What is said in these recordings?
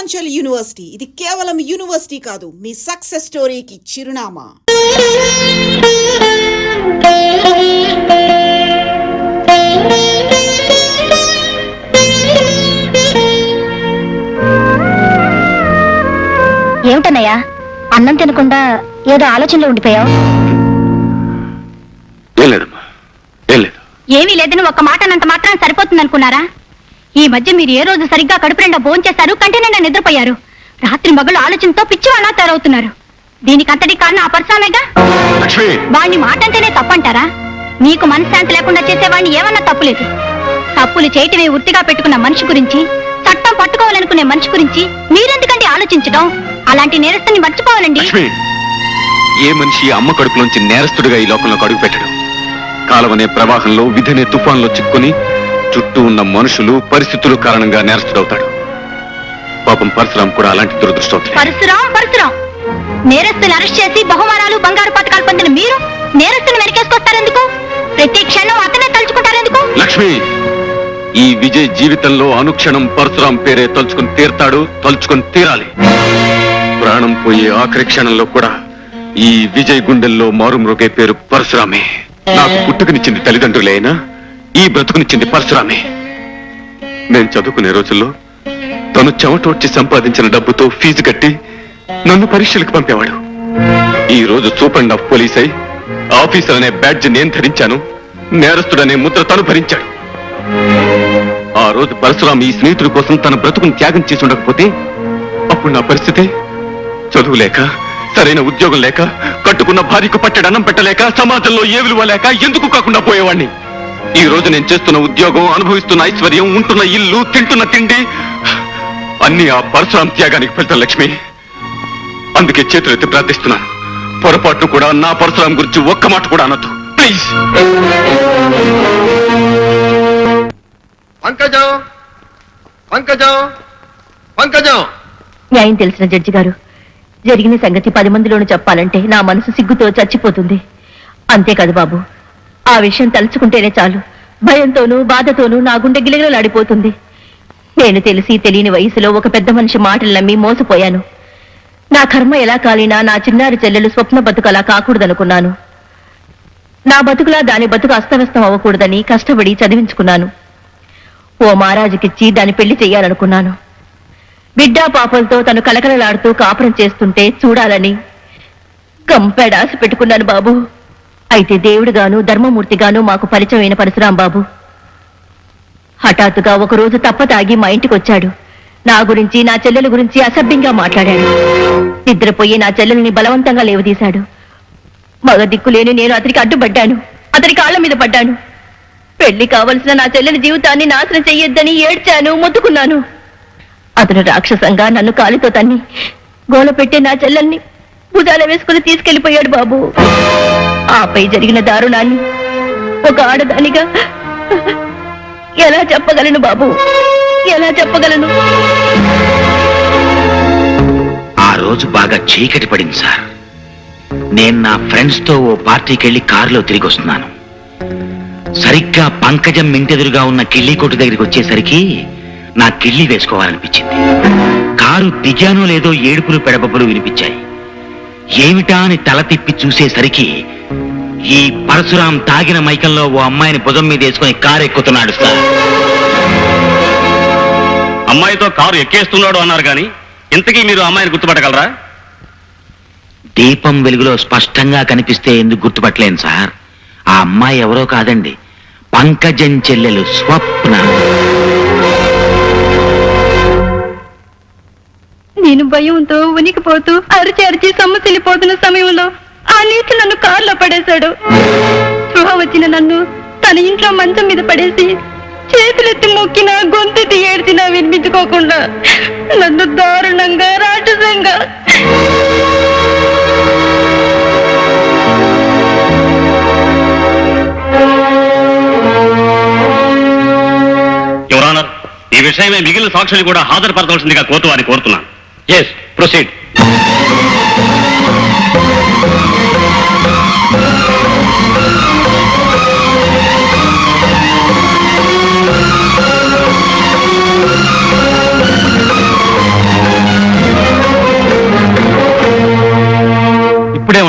Purvanchal university ఇది కేవలం university కాదు, మీ సక్సెస్ స్టోరీకి చిరునామా. ఏమిటన్నయ్యా అన్నం తినకుండా ఏదో ఆలోచనలో ఉండిపోయావు? ఏమీ లేదని ఒక్క మాట అన్నంత మాత్రం సరిపోతుంది అనుకున్నారా? ఈ మధ్య మీరు ఏ రోజు సరిగ్గా కడుపు నిండా భోంచేస్తారు, కంటి నిండా నిద్రపోయారు. రాత్రి మగళ్ళు ఆలోచనతో పిచ్చివాళ్ళ తయారవుతున్నారు. దీనికంతటి కారణం ఆ పరశురామేగా. వాణ్ణి మాట అంటేనే తప్పంటారా? మీకు మనశ్శాంతి లేకుండా చేసేవాడిని ఏమన్నా తప్పులేదు. తప్పులు చేయటమే వృత్తిగా పెట్టుకున్న మనిషి గురించి, చట్టం పట్టుకోవాలనుకునే మనిషి గురించి మీరెందుకంటే ఆలోచించడం? అలాంటి నేరస్తుని మర్చిపోవాలండి. ఏ మనిషి అమ్మ కడుపులోంచి నేరస్తుడిగా ఈ లోకంలో అడుగు పెట్టడం? కాలవనే ప్రవాహంలో విధినే తుఫాన్లో చిక్కుని చుట్టూ ఉన్న మనుషులు పరిస్థితులు కారణంగా నేరస్తుడవుతాడు. పాపం పరశురాం కూడా అలాంటి దురదృష్టం. పరశురాం నేరస్తుని అరెస్ట్ చేసి బహుమానాలు బంగారు పథకాలు పొందిన మీరు నేరస్తుని వెనకేసుకొస్తారెందుకు? ప్రతి క్షణం అతనే తలుచుకుంటారెందుకు? లక్ష్మి, ఈ విజయ్ జీవితంలో అనుక్షణం పరశురాం పేరే తలుచుకుని తీరతాడు, తలుచుకుని తీరాలి. ప్రాణం పోయే ఆఖరి క్షణంలో కూడా ఈ విజయ్ గుండెల్లో మారుమ్రోగే పేరు పరశురామే. నాకు పుట్టుకనిచ్చింది తల్లిదండ్రులే అయినా ఈ బ్రతుకునిచ్చింది పరశురామే. నేను చదువుకునే రోజుల్లో తను చెమటోడ్చి సంపాదించిన డబ్బుతో ఫీజు కట్టి నన్ను పరీక్షలకు పంపేవాడు. ఈ రోజు సూపరింట్ ఆఫ్ పోలీస్ అయి ఆఫీసర్ అనే బ్యాడ్జ్ నేను ధరించాను, నేరస్తుడనే ముద్ర తను భరించాడు. ఆ రోజు పరశురాం ఈ స్నేహితుడి కోసం తన బ్రతుకుని త్యాగం చేసి ఉండకపోతే అప్పుడు నా పరిస్థితి చదువు లేక, సరైన ఉద్యోగం లేక, కట్టుకున్న భార్యకు పట్టెడు అన్నం పెట్టలేక, సమాజంలో ఏ విలువ లేక ఎందుకు కాకుండా పోయేవాడిని. ఈ రోజు నేను చేస్తున్న ఉద్యోగం, అనుభవిస్తున్న ఐశ్వర్యం, ఉంటున్న ఇల్లు, తింటున్న తిండి అన్ని ఆ పరశురాం త్యాగానికి ఫలితం. లక్ష్మి, అందుకే చేతులెత్తి ప్రార్థిస్తున్నాను, పొరపాటు కూడా నా పరశురాం గురించి ఒక్క మాట కూడా అనొద్దు ప్లీజ్. పంకజం పంకజం పంకజం. న్యాయం తెలిసిన జడ్జి గారు, జరిగిన సంగతి 10 మందిలోనూ చెప్పాలంటే నా మనసు సిగ్గుతో చచ్చిపోతుంది. అంతేకాదు బాబు, ఆ విషయం తలుచుకుంటేనే చాలు భయంతోనూ బాధతోనూ నా గుండె గిలగిలలాడిపోతుంది. నేను తెలిసి తెలియని వయసులో ఒక పెద్ద మనిషి మాటలు నమ్మి మోసపోయాను. నా కర్మ ఎలా కాలినా నా చిన్నారి చెల్లెలు స్వప్న బతుకు అలా కాకూడదనుకున్నాను. నా బతుకులా దాని బతుకు అస్తవ్యస్తం అవ్వకూడదని కష్టపడి చదివించుకున్నాను. ఓ మహారాజుకిచ్చి దాని పెళ్లి చెయ్యాలనుకున్నాను. బిడ్డా పాపలతో తను కలకలలాడుతూ కాపురం చేస్తుంటే చూడాలని కంపెడాస పెట్టుకున్నాను బాబు. అయితే దేవుడుగాను ధర్మమూర్తిగాను మాకు పరిచయమైన పరశురాం బాబు హఠాత్తుగా ఒకరోజు తప్పతాగి మా ఇంటికి వచ్చాడు. నా గురించి, నా చెల్లెల గురించి అసభ్యంగా మాట్లాడాడు. నిద్రపోయి నా చెల్లెల్ని బలవంతంగా లేవదీశాడు. మగ దిక్కులేని నేను అతనికి అడ్డుపడ్డాను, అతని కాళ్ల మీద పడ్డాను. పెళ్లి కావలసిన నా చెల్లెలి జీవితాన్ని నాశనం చెయ్యొద్దని ఏడ్చాను, మొత్తుకున్నాను. అతను రాక్షసంగా నన్ను కాలితో తన్ని గోల పెట్టే నా చెల్లెల్ని భుజాల వేసుకుని తీసుకెళ్లిపోయాడు బాబు. ఆపై జరిగిన దారుణాన్ని ఒక ఆడదానిగా ఎలా చెప్పగలను బాబు, ఎలా చెప్పగలను? ఆ రోజు బాగా చీకటి పడింది సార్. నేను నా ఫ్రెండ్స్ తో ఓ పార్టీకి వెళ్లి కారులో తిరిగి వస్తున్నాను. సరిగ్గా పంకజం ఇంటెదురుగా ఉన్న కిళ్ళీ కొట్టు దగ్గరికి వచ్చేసరికి నా కిళ్ళి వేసుకోవాలనిపించింది. కారు దిగానో లేదో ఏడుపులు పెడబబ్బులు వినిపించాయి. ఏమిటా అని తల తిప్పి చూసేసరికి ఈ పరశురాం తాగిన మైకంలో ఓ అమ్మాయిని భుజం మీద వేసుకుని కారు ఎక్కుతున్నాడు సార్. అమ్మాయితో కారు ఎక్కేస్తున్నాడు అన్నారు కానీ ఇంతకీ మీరు అమ్మాయిని గుర్తుపట్టగలరా? దీపం వెలుగులో స్పష్టంగా కనిపిస్తే ఎందుకు గుర్తుపట్టలేను సార్. ఆ అమ్మాయి ఎవరో కాదండి, పంకజం చెల్లెలు స్వప్న. నేను భయంతో ఉనికిపోతూ అరిచి అరిచి సొమ్మసిల్లిపోతున్న సమయంలో ఆ నీటి నన్ను కారులో పడేశాడు. స్పృహ వచ్చిన నన్ను తన ఇంట్లో మంచం మీద పడేసి చేతులెత్తి మొక్కినా గొంతెత్తి ఏడ్చినా వినిపించుకోకుండా నన్ను దారుణంగా రాక్షసంగా యువర్ ఆనర్, ఈ విషయమే మిగిలిన సాక్షులు కూడా హాజరుపరచవలసిందిగా కోర్టు వారిని కోరుతున్నాను. Yes, proceed.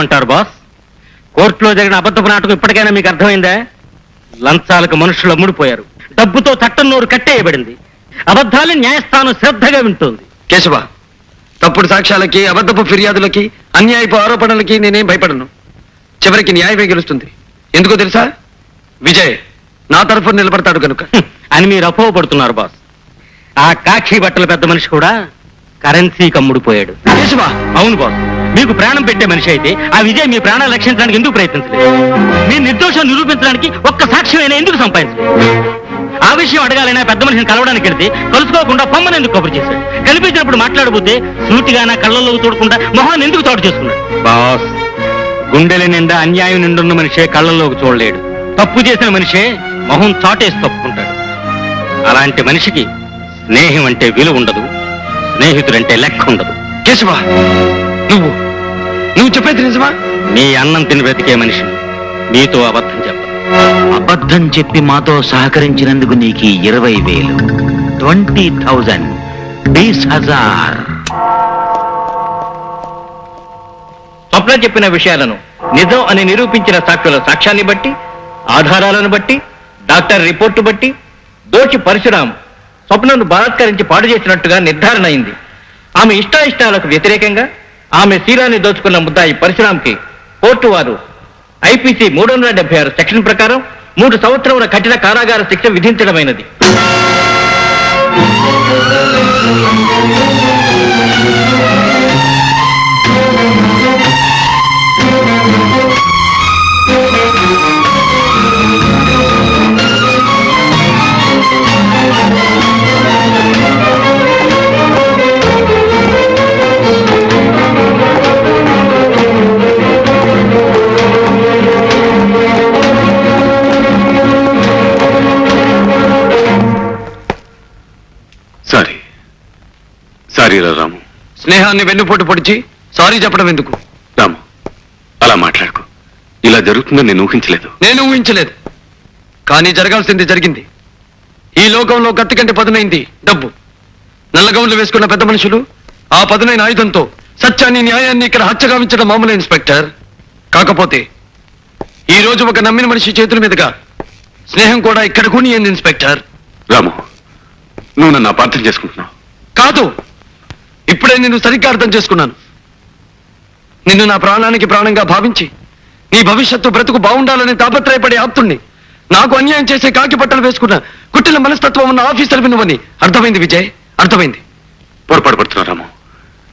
చేయమంటారు బాస్? కోర్టులో జరిగిన అబద్ధపు నాటకం ఇప్పటికైనా మీకు అర్థమైందా? లంచాలకు మనుషులు అమ్ముడిపోయారు, డబ్బుతో చట్టం నోరు కట్టేయబడింది, అబద్ధాలు న్యాయస్థానం శ్రద్ధగా వింటోంది. కేశవ, తప్పుడు సాక్ష్యాలకి, అబద్ధపు ఫిర్యాదులకి, అన్యాయపు ఆరోపణలకి నేనేం భయపడను. చివరికి న్యాయమే గెలుస్తుంది. ఎందుకో తెలుసా? విజయ్ నా తరఫున నిలబడతాడు కనుక. అని మీరు అపోహపడుతున్నారు బాస్. ఆ కాక్షి బట్టల పెద్ద మనిషి కూడా కరెన్సీకి అమ్ముడిపోయాడు. కేశవ, అవును బాస్, మీకు ప్రాణం పెట్టే మనిషి అయితే ఆ విజయ్ మీ ప్రాణాలు రక్షించడానికి ఎందుకు ప్రయత్నించలేదు? మీ నిర్దోషం నిరూపించడానికి ఒక్క సాక్ష్యమైనా ఎందుకు సంపాదించలేదు? ఆ విషయం అడగాలైనా పెద్ద మనిషిని కలవడానికి వెళ్తే కలుసుకోకుండా పొమ్మని ఎందుకు కబురు చేశాడు? కనిపించినప్పుడు మాట్లాడబోతే సూటిగా నా కళ్ళల్లో చూడకుండా మొహాన్ని ఎందుకు తోడు చేసుకున్నాడు? బాస్, గుండెల నిండా అన్యాయం నిండున్న మనిషే కళ్ళల్లోకి చూడలేడు. తప్పు చేసిన మనిషే మొహం చాటేసి తప్పుకుంటాడు. అలాంటి మనిషికి స్నేహం అంటే విలువ ఉండదు, స్నేహితుడంటే లెక్క ఉండదు. కేశవ, నువ్వు చెప్పేది నిజమా? మీ అన్నం తిని బ్రతికే మనిషిని మీతో అబద్ధం చెప్పదు. అబద్ధం చెప్పి మాతో సహకరించినందుకు నీకు 20,000, 20,000, 20,000. స్వప్న చెప్పిన విషయాలను నిజం అని నిరూపించిన సాక్షుల సాక్ష్యాన్ని బట్టి, ఆధారాలను బట్టి, డాక్టర్ రిపోర్టు బట్టి దోషి పరశురాం స్వప్నను బలాత్కరించి పాడు చేసినట్టుగా నిర్ధారణ అయింది. ఆమె ఇష్టాయిష్టాలకు వ్యతిరేకంగా ఆమె శీలాన్ని దోచుకున్న ముద్దాయి పరశురాంకి కోర్టు వారు ఐపీసీ 376 సెక్షన్ ప్రకారం 3 సంవత్సరముల కఠిన కారాగార శిక్ష విధించడమైనది. సారీ రాము. స్నేహాన్ని వెన్నుపోటు పొడిచి సారీ చెప్పడం ఎందుకు? రాము, అలా మాట్లాడుకో. ఇలా జరుగుతుందని నేను ఊహించలేదు. నేను ఊహించలేదు, కానీ జరగాల్సింది జరిగింది. ఈ లోకంలో కత్తి కంటే పదునైంది డబ్బు. నల్లగౌన్లు వేసుకున్న పెద్ద మనుషులు ఆ పదునైన ఆయుధంతో సత్యాన్ని, న్యాయాన్ని ఇక్కడ హత్యగావించడం మామూలు ఇన్స్పెక్టర్. కాకపోతే ఈ రోజు ఒక నమ్మిన మనిషి చేతుల మీదుగా స్నేహం కూడా ఇక్కడ కూనియంది ఇన్స్పెక్టర్. రాము, నువ్వు నన్ను అపార్థం చేసుకుంటున్నావు. కాదు, ఇప్పుడే నిన్ను సరిగ్గా అర్థం చేసుకున్నాను. నిన్ను నా ప్రాణానికి ప్రాణంగా భావించి నీ భవిష్యత్తు బ్రతుకు బాగుండాలని తాపత్రయపడే ఆప్తుణ్ణి, నాకు అన్యాయం చేసే కాకి బట్టలు వేసుకున్న కుట్టిల మనస్తత్వం ఉన్న ఆఫీసర్ నువ్వని అర్థమైంది విజయ్, అర్థమైంది. పొరపాటు పడుతున్నావు రాము.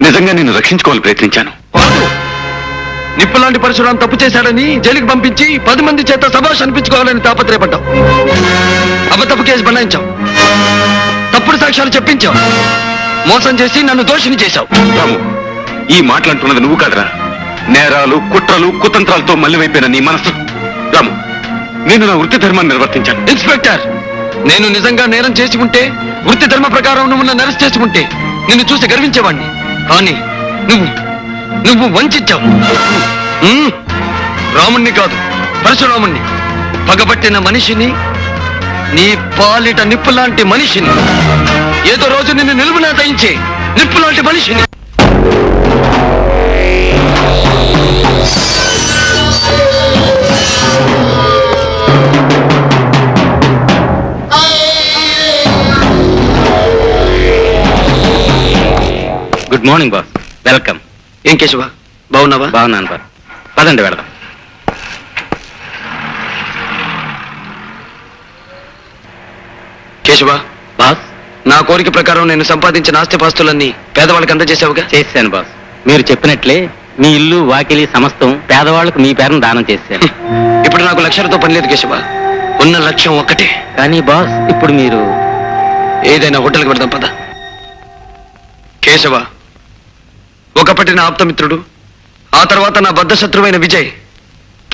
నిజంగా నిన్ను రక్షించుకోవాలని ప్రయత్నించాను. కాదు, నిప్పులాంటి పరశురాం తప్పు చేశాడని జైలుకి పంపించి 10 మంది చేత సభాష్ అనిపించుకోవాలని తాపత్రయపడ్డావు. అబద్ధపు కేసు బనాయించావు, తప్పుడు సాక్ష్యాలు చెప్పించావు, మోసం చేసి నన్ను దోషిని చేశావు. రాము, ఈ మాటలంటున్నది నువ్వు కాదురా. నేరాలు, కుట్రలు, కుతంత్రాలతో మళ్ళీవైపోయిన నీ మనసు. రాము, నేను నా వృత్తి ధర్మాన్ని నిర్వర్తించాను. ఇన్స్పెక్టర్, నేను నిజంగా నేరం చేసి ఉంటే, వృత్తి ధర్మ ప్రకారం నువ్వు నన్ను అరెస్ట్ చేసి ఉంటే నిన్ను చూసి గర్వించేవాణ్ణి. కానీ నువ్వు వంచావు. రాముణ్ణి కాదు, పరశురాముణ్ణి, పగబట్టిన మనిషిని, నీ పాలిట నిప్పులాంటి మనిషిని, ఏదో రోజు నిన్ను నిలువునా దయించే నిప్పులాంటి మనిషిని. Good morning boss, welcome. ఏం కేశవ, బాగున్నావా? బాగున్నాను బాస్, పదండి వెళదాం. కేశవ బాస్, నా కోరిక ప్రకారం నేను సంపాదించిన ఆస్తిపాస్తులన్నీ పేదవాళ్ళకి అందజేశావుగా? చేశాను బాస్. మీరు చెప్పినట్లే మీ ఇల్లు, వాకిలి సమస్తం పేదవాళ్లకు మీ పేరును దానం చేశాను. ఇప్పుడు నాకు లక్ష్యాలతో పని లేదు కేశవ, ఉన్న లక్ష్యం ఒక్కటే. కానీ బాస్, ఇప్పుడు మీరు ఏదైనా హోటల్కి పెడదాం పద. కేశవ, ఒకప్పటి నా ఆప్తమిత్రుడు, ఆ తర్వాత నా బద్ధశత్రువైన విజయ్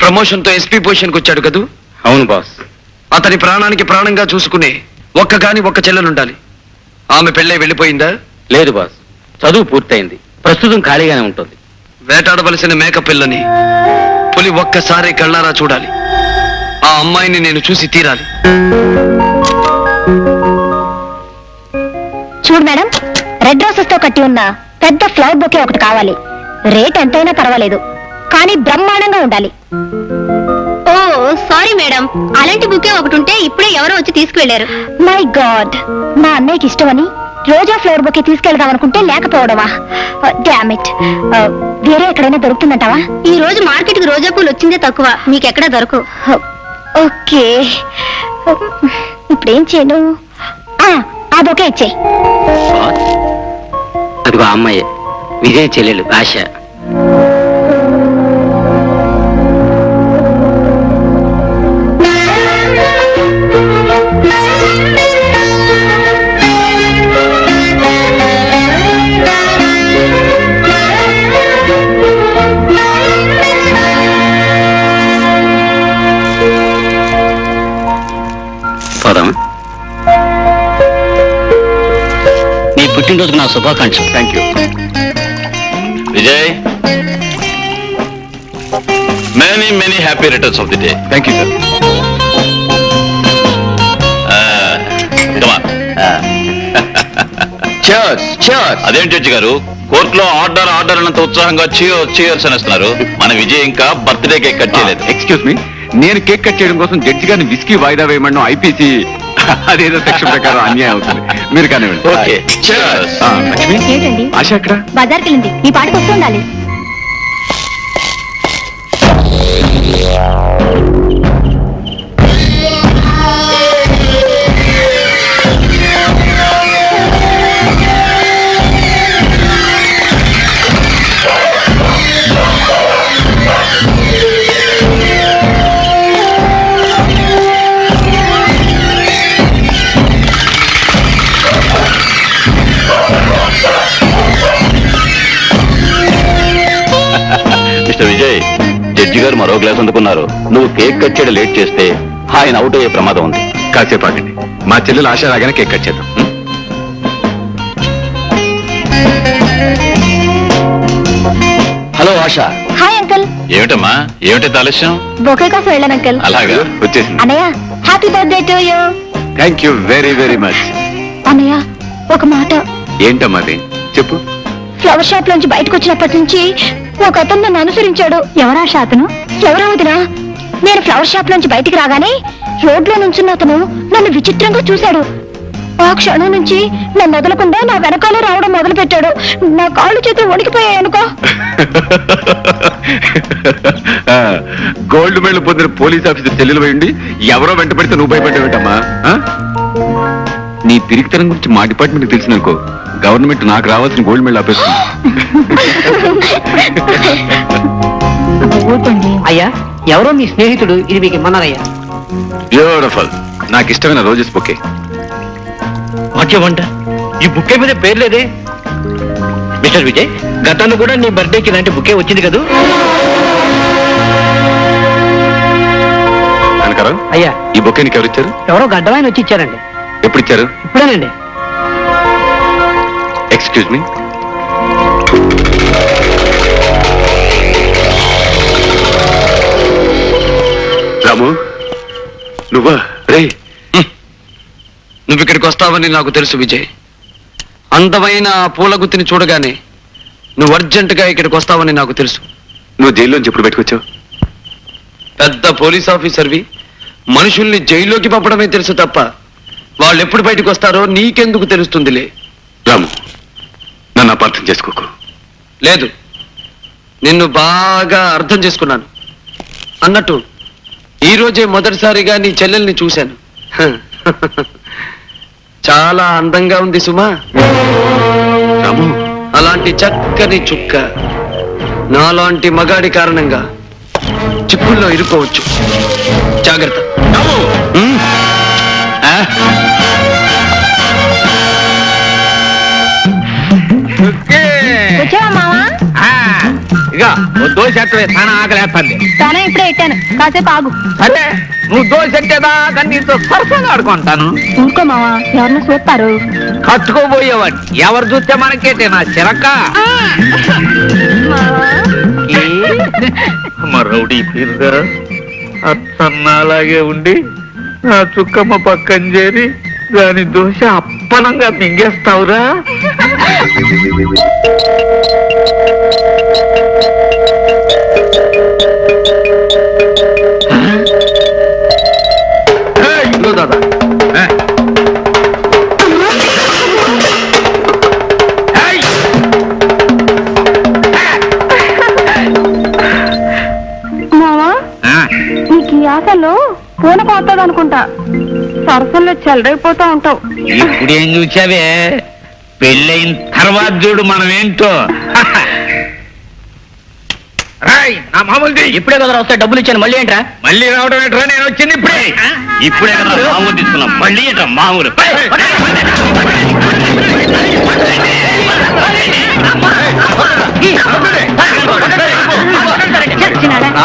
ప్రమోషన్తో ఎస్పీ పొజిషన్కి వచ్చాడు కదూ? అవును బాస్. అతని ప్రాణానికి ప్రాణంగా చూసుకునే ఒక్క చెల్లెలుండాలి. ఆమె పెళ్ళై వెళ్ళిపోయిందా? లేదు బాస్, చదువు పూర్తయింది, ప్రస్తుతం ఖాళీగానే ఉంటుంది. వేటాడవలసిన మేక పిల్లని పులి ఒక్కసారి కళ్ళారా చూడాలి. ఆ అమ్మాయిని నేను చూసి తీరాలి. చూడు మేడం, రెడ్ రోసెస్ తో కట్టి ఉన్న పెద్ద ఫ్లవర్ బొకే ఒకటి కావాలి. రేట్ ఎంతైనా పర్వాలేదు. కానీ బ్రహ్మాండంగా ఉండాలి. ఓ సారీ మేడం, అలాంటి బుకే ఒకటి ఉంటే ఇప్పుడే ఎవరో వచ్చి తీసుకువెళ్లారు. మై గాడ్, మా అన్నయ్యకి ఇష్టమని రోజా ఫ్లవర్ బుకే తీసుకెళ్దాం అనుకుంటే లేకపోవడమా? Damn it. వేరే ఎక్కడైనా దొరుకుతుందంటావా? ఈ రోజు మార్కెట్ కి రోజా పూలు వచ్చిందే తక్కువ, మీకెక్కడా దొరకవు. ఓకే, ఇప్పుడేం చేయను? ఆ బొకే ఇచ్చేయి. అదిగో అమ్మాయి, విజయ్ చెల్లెలు ఆశ. నీ పుట్టినరోజుకు నా శుభాకాంక్షలు. Thank you. Vijay, many many happy returns of the day. Thank you sir. అదేంటి జడ్జి గారు, కోర్టులో ఆర్డర్ ఆర్డర్ అన్నంత ఉత్సాహంగా చీయర్స్ అనేస్తున్నారు. మన విజయ్ ఇంకా బర్త్డే కేక్ కట్ చేయలేదు. ఎక్స్క్యూజ్ మీ, నేను కేక్ కట్ చేయడం కోసం జడ్జి గారిని విస్కీ వాయిదా వేయమని ఐపీసీ అదేదో సెక్షన్ ప్రకారం అన్యాయం అవుతుంది. మీరు కానివ్వండి. Okay, cheers. లక్ష్మి, ఏంటండి? ఆశ ఎక్కడ? బజార్కి వెళ్ళింది. ఈ పాటకు వస్తూ ఉండాలి. మిస్టర్ విజయ్, జడ్జి గారు మరో గ్లాస్ అందుకున్నారు. నువ్వు కేక్ కట్ చేయడం లేట్ చేస్తే ఆయన అవుట్ అయ్యే ప్రమాదం ఉంది. కాసేపు ఆగండి, మా చెల్లెలు ఆశ రాగానే కేక్ కట్ చేద్దాం. హలో ఆశ. Hi uncle. ఏమిటమ్మా, ఏమిటి ఆలస్యం? బొకే కోసం వెళ్ళాను అంకుల్. అలాగా, వచ్చేసింది. అన్నయ్య, happy birthday to you. Thank you very very much. అన్నయ్య, ఒక మాట. ఏంటమ్మా అది, చెప్పు. ఫ్లవర్ షాప్ లోంచి బయటకు వచ్చినప్పటి నుంచి ఒక అతను నన్ను అనుసరించాడు. ఎవరా అతను? ఎవరా వదినా? నేను ఫ్లవర్ షాప్ లోంచి బయటికి రాగానే రోడ్లో నుంచున్న అతను నన్ను విచిత్రంగా చూశాడు. ఆ క్షణం నుంచి నన్ను వదలకుండా నా వెనకాలే రావడం మొదలు పెట్టాడు. నా కాళ్ళు చేతులు వణికిపోయాయి అనుకో. గోల్డ్ మెడల్ పొందిన పోలీస్ ఆఫీసర్ చెల్లెలు పోయింది ఎవరో వెంట పెడితే నువ్వు భయపడ్డావేంటమ్మా? నీ పిరికితనం గురించి మా డిపార్ట్మెంట్ తెలిసిందనుకో, గవర్నమెంట్ నాకు రావాల్సిన గోల్డ్ మెడల్ ఆపేస్తుంది. అయ్యా, ఎవరో మీ స్నేహితుడు ఇది మీకు ఇమ్మన్నారయ్యా. బ్యూటిఫుల్, నాకు ఇష్టమైన రోజెస్ బొకే. వాక్యమంట, ఈ బుక్కే మీద పేరు లేదే. మిస్టర్ విజయ్, గతంలో కూడా నీ బర్త్డేకి ఇలాంటి బుక్కే వచ్చింది కదూ? కనకరావు, అయ్యా, ఈ బొకే నీకు ఎవరు ఇచ్చారు? ఎవరో గడ్డవాయన వచ్చి ఇచ్చారండి. ఎప్పుడు ఇచ్చారు? ఇప్పుడేనండి. Excuse me. రాము, నువ్వా? రే, నువ్వు ఇక్కడికి వస్తావని నాకు తెలుసు విజయ్. అందమైన ఆ పూల గుత్తిని చూడగానే నువ్వు అర్జెంటుగా ఇక్కడికి వస్తావని నాకు తెలుసు. నువ్వు జైల్లోంచి ఎప్పుడు బయటకు పెద్ద పోలీస్ ఆఫీసర్వి, మనుషుల్ని జైల్లోకి పంపడమే తెలుసు తప్ప వాళ్ళు ఎప్పుడు బయటకు వస్తారో నీకెందుకు తెలుస్తుందిలే. రాము, నన్ను అపార్థం చేసుకోకు. లేదు, నిన్ను బాగా అర్థం చేసుకున్నాను. అన్నట్టు ఈ రోజే మొదటిసారిగా నీ చెల్లెల్ని చూశాను. చాలా అందంగా ఉంది సుమా. రాము, అలాంటి చక్కని చుక్క నాలాంటి మగాడి కారణంగా చిక్కుల్లో ఇరుకోవచ్చు. జాగ్రత్త. వచ్చావా మావా? ఇక దోశ చాలా ఆకలేస్తుంది. తానే ఇప్పుడే పెట్టాను, కాసేపు ఆగు. సరే, నువ్వు దోశ ఎట్టేదాకా నీతో సరసంగా ఆడుకుంటాను. ఊరుకో మావా, ఎవరిని చూస్తారు. కట్టుకోబోయేవాడు ఎవరు చూస్తే మనకేటే నా చిరక. మరౌడీ పీరుగా అత్తన్నాలాగే ఉండి నా చుక్కమ్మ పక్కన చేరి దాని దోశ అప్పనంగా మింగేస్తావురా. పూనకం వస్తుంది అనుకుంటా. సరసంలో చెలరైపోతా ఉంటావు. ఇప్పుడేం చూసావే, పెళ్ళైన తర్వాత చూడు మనం ఏంటో. నా మామూలుది ఇప్పుడే కదా వస్తాయి, డబ్బులు ఇచ్చాను, మళ్ళీ ఏంట్రా? మళ్ళీ రావడం ఏంట్రా, నేను వచ్చింది ఇప్పుడే. ఇప్పుడే కదా మామూలు తీసుకున్నాం, మళ్ళీ ఏంట్రా మామూలు?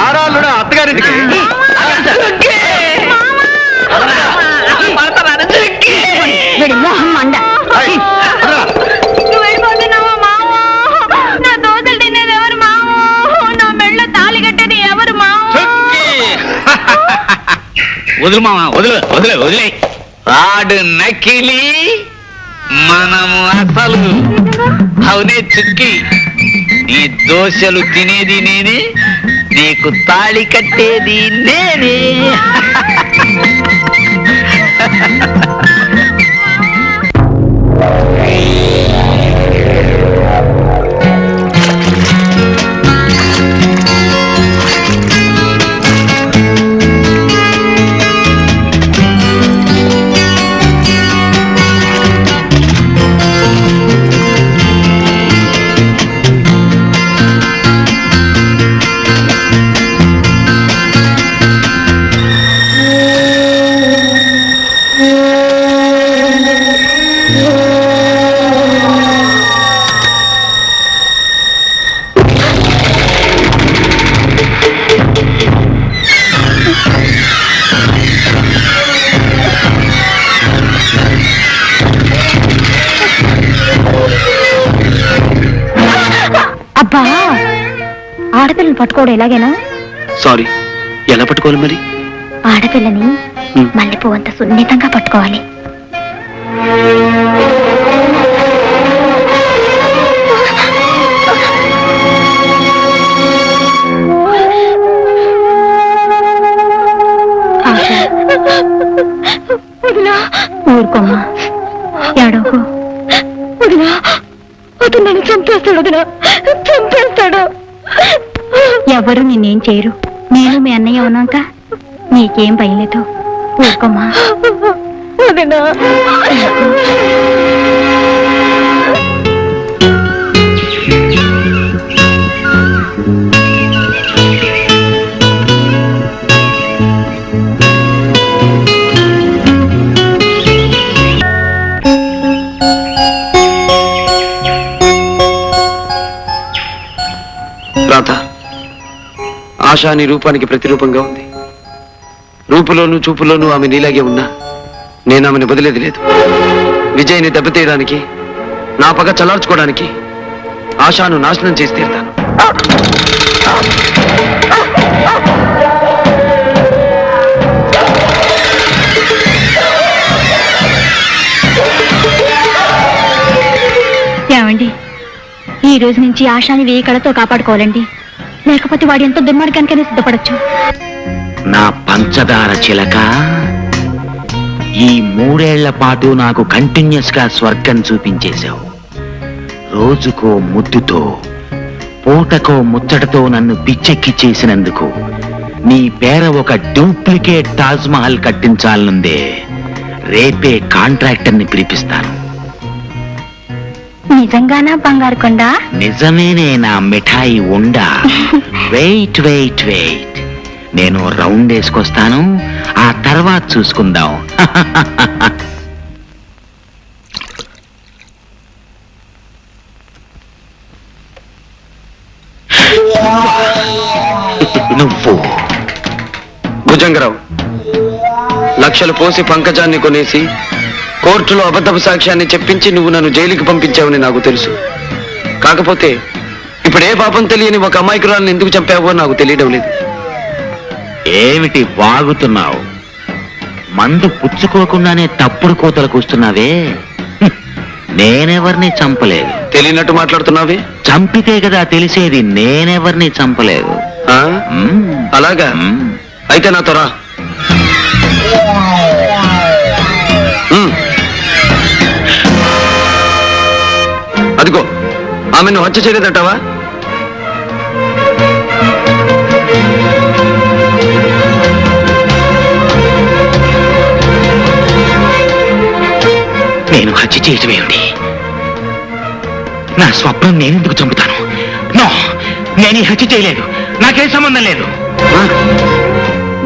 ఆరాలుడా అత్తగారింటికి. వీడి మొహం మండ. నువ్వు వెళ్ళిపోతున్నావా మావో? నా దోశలు తినేది ఎవరు మావో? నా మెళ్ళ తాళి కట్టేది ఎవరు మావో? వదులు మామా, వదులు వదిలే వదిలే. ఆడు నకిలీ, మనము అసలు. అవునే చుక్కి, నీ దోశలు తినేది నేనే, నీకు తాళి కట్టేది నేనే. అబ్బా, ఆడపిల్లని పట్టుకోవడం ఎలాగేనా? సారీ, ఎలా పట్టుకోవాలి మరి? ఆడపిల్లని మల్లెపువ్వు అంత సున్నితంగా పట్టుకోవాలి. ఊరుకోమ్మా, ఏడవకు. వదినా, అతను నన్ను చంపేస్తాడు. వదినా, చంపేస్తాడు. ఎవరు నిన్నేం చేయరు. నేను మీ అన్నయ్య ఉన్నాక నీకేం భయలేదు. ఊరుకోమ్మా. వదినా, రాధ, ఆశ నీ రూపానికి ప్రతిరూపంగా ఉంది. రూపులోను చూపులోను ఆమె నీలాగే ఉన్నా నేను ఆమెను వదిలేది లేదు. విజయ్ని దెబ్బతీయడానికి, నా పగ చల్లార్చుకోవడానికి ఆశను నాశనం చేసి తీరుతాను. ఏమండి, ఈ రోజు నుంచి ఆశాని వేయి కళతో కాపాడుకోవాలండి. లేకపోతే వాడు ఎంతో దుర్మార్గానికైనా సిద్ధపడచ్చు. నా పంచదార చిలక, ఈ 3 ఏళ్ల పాటు నాకు కంటిన్యూస్ గా స్వర్గం చూపించేశావు. రోజుకో ముద్దుతో, పూటకో ముచ్చటతో నన్ను పిచ్చెక్కి చేసినందుకు నీ పేర ఒక డూప్లికేట్ తాజ్ మహల్ కట్టించాలనుందే. రేపే కాంట్రాక్టర్ని పిలిపిస్తాను. నిజంగానా బంగారు కొండ? నిజమేనే నా మిఠాయి ఉండా. వెయిట్ వెయిట్ వెయిట్, నేను రౌండ్ వేసుకొస్తాను, ఆ తర్వాత చూసుకుందాం. నువ్వు భుజంగరావు, లక్షలు పోసి పంకజాన్ని కొనేసి కోర్టులో అబద్ధపు సాక్ష్యాన్ని చెప్పించి నువ్వు నన్ను జైలుకి పంపించావని నాకు తెలుసు. కాకపోతే ఇప్పుడు ఏ పాపం తెలియని ఒక అమాయకురాలను ఎందుకు చంపావో నాకు తెలియడం లేదు. ఏమిటి వాగుతున్నావు? మందు పుచ్చుకోకుండానే తప్పుడు కోతలకు వస్తున్నావే. నేనెవరిని చంపలేదు. తెలియనట్టు మాట్లాడుతున్నావే. చంపితే కదా తెలిసేది. నేనెవరిని చంపలేదు. ఆ? అలాగా? అయితే నాతో రా. అదిగో, ఆమెను హత్య చేయలేదంటావా? నేను హత్య చేయటం ఏమిటి? నా స్వప్నం నేనెందుకు చంపుతాను? నో, నేను ఈ హత్య చేయలేదు. నాకేం సంబంధం లేదు.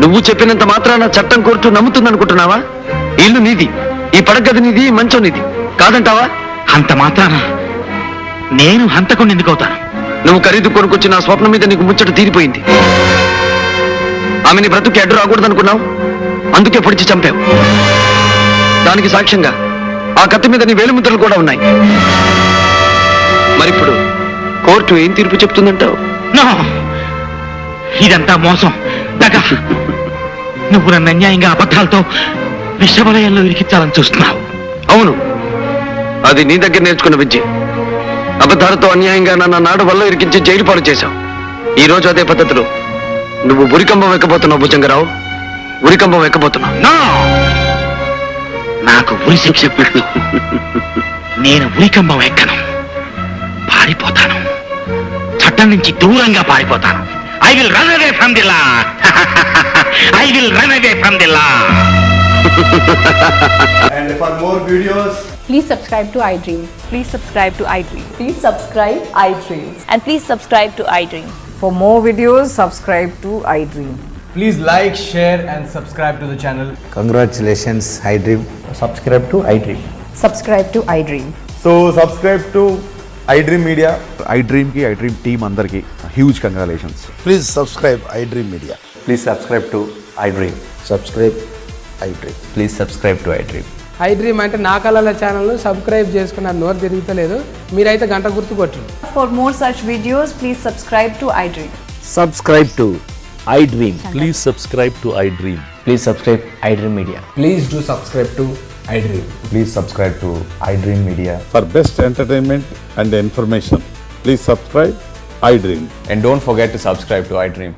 నువ్వు చెప్పినంత మాత్రాన చట్టం కోర్టు నమ్ముతుందనుకుంటున్నావా? ఇల్లు నీది, ఈ పడగది నీది, ఈ మంచం నీది కాదంటావా? అంత మాత్రాన నేను హంతకుండా ఎందుకు అవుతాను? నువ్వు ఖరీదు కొనుకొచ్చి నా స్వప్నం మీద నీకు ముచ్చట తీరిపోయింది. ఆమెని బ్రతుకి అడ్డు రాకూడదనుకున్నావు, అందుకే పొడిచి చంపావు. దానికి సాక్ష్యంగా ఆ కత్తి మీద నీ వేలిముద్రలు కూడా ఉన్నాయి. మరిప్పుడు కోర్టు ఏం తీర్పు చెప్తుందంటావు? నో, ఇదంతా మోసం, దగా. నువ్వు నన్ను అన్యాయంగా అబద్ధాలతో విషవలయంలో ఇరికించాలని చూస్తున్నావు. అవును, అది నీ దగ్గర నేర్చుకున్న విద్య. అబద్ధాలతో అన్యాయంగా నన్ను నాడు వల్ల ఇరికించి జైలు పాలు చేశావు. ఈ రోజు అదే పద్ధతిలో నువ్వు ఉరికంబం ఎక్కబోతున్నావు భుజంగరావు, ఉరికంబం ఎక్కబోతున్నావు. నో, నాకు ఉరి శిక్ష పెట్టు. నేను ఉరికంబం ఎక్కను, పారిపోతాను. చట్టం నుంచి దూరంగా పారిపోతాను. I will run away from the law. I will run away from the law. And for more videos, Please subscribe to iDream. Please subscribe to iDream. Please subscribe iDream. And please subscribe to iDream. For more videos, subscribe to iDream. please like, share and subscribe to the channel. Congratulations, iDream. Subscribe to iDream. Subscribe to iDream. So subscribe to iDream Media. iDream ki iDream team andarki huge congratulations. Please subscribe iDream Media. Please subscribe to iDream. Subscribe iDream. Please subscribe to iDream. iDream అంటే నా కళల ఛానల్ను subscribe చేసుకున్నారు. నోరు తిరుగుతలేదు, మీరైతే గంట గుర్తు కొట్టండి. For more such videos, please subscribe to iDream. Subscribe to iDream. Please subscribe to iDream. Please subscribe iDream Media. Please do subscribe to iDream. Please subscribe to iDream Media. For best entertainment and information, please subscribe iDream. And don't forget to subscribe to iDream.